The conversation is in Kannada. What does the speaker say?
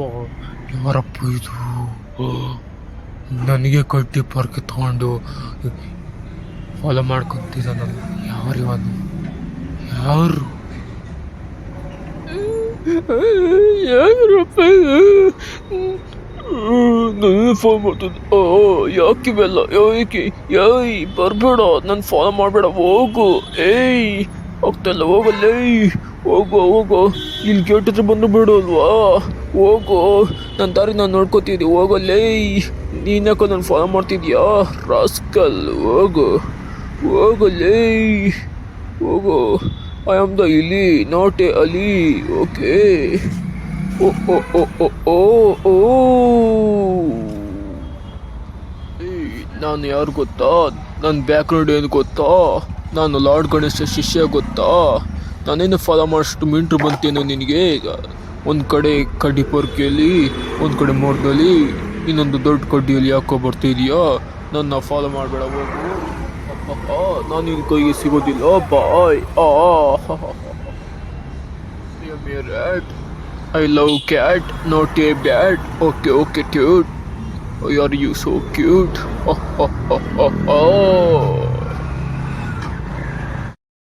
ಅಪ್ಪ, ಯಾರಪ್ಪ ಇದು? ನನಗೆ ಕಟ್ಟಿ ಪರ್ಕೆ ತಗೊಂಡು ಫಾಲೋ ಮಾಡ್ಕೊತಿದ್ದಾನಲ್ಲ, ಯಾರಿವನು? ಯಾರು? ಯಾರಪ್ಪ? ನನ್ನ ಫಾಲೋ ಮಾಡ್ತಿದ್ದ? ಯಾಕಿವೆಲ್ಲ? ಯಾಕೆ? ಬರಬೇಡ, ನನ್ನ ಫಾಲೋ ಮಾಡಬೇಡ, ಹೋಗು. ಹೋಗ್ತಲ್ಲ, ಹೋಗಲ್ಲೇ. ಹೋಗೋ, ಇಲ್ಲಿ ಗೇಟ್ ಹತ್ರ ಬಂದು ಬಿಡು ಅಲ್ವಾ? ಹೋಗು, ನನ್ನ ದಾರಿ ನಾನು ನೋಡ್ಕೋತಿದ್ದೆ, ಹೋಗಲ್ಲೇ. ನೀನ್ಯಾಕೋ ನಾನು ಫಾಲೋ ಮಾಡ್ತಿದ್ಯಾ ರಾಸ್ಕಲ್? ಹೋಗಲ್ಲೇ, ಹೋಗು. ಐ ಆಮ್ ದ ಇಲಿ, ನಾಟ್ ಎ ಅಲಿ. ಓಕೆ. ಓ ನಾನು ಯಾರು ಗೊತ್ತಾ? ನನ್ನ ಬ್ಯಾಕ್ಗ್ರೌಂಡ್ ಏನು ಗೊತ್ತಾ? ನಾನು ಲಾರ್ಡ್ ಗಣೇಶ ಶಿಷ್ಯ ಗೊತ್ತಾ? ನಾನೇನು ಫಾಲೋ ಮಾಡೋಷ್ಟು ಮಿಂಟ್ರು ಬಂತೇನೋ ನಿನಗೆ? ಒಂದು ಕಡೆ ಕಡ್ಡಿ ಪೊರ್ಕೆಯಲ್ಲಿ, ಒಂದು ಕಡೆ ಮೋರ್ದಲ್ಲಿ, ಇನ್ನೊಂದು ದೊಡ್ಡ ಕಡ್ಡಿಯಲ್ಲಿ ಯಾಕೋ ಬರ್ತಿದೀಯಾ? ನನ್ನ ಫಾಲೋ ಮಾಡಬೇಡ, ಹೋಗು. ನಾನು ನಿನ್ನ ಕೈಗೆ ಸಿಗೋದಿಲ್ಲ, boy. Rat, I love cat, not a bat. Okay, cute. Why are you so cute?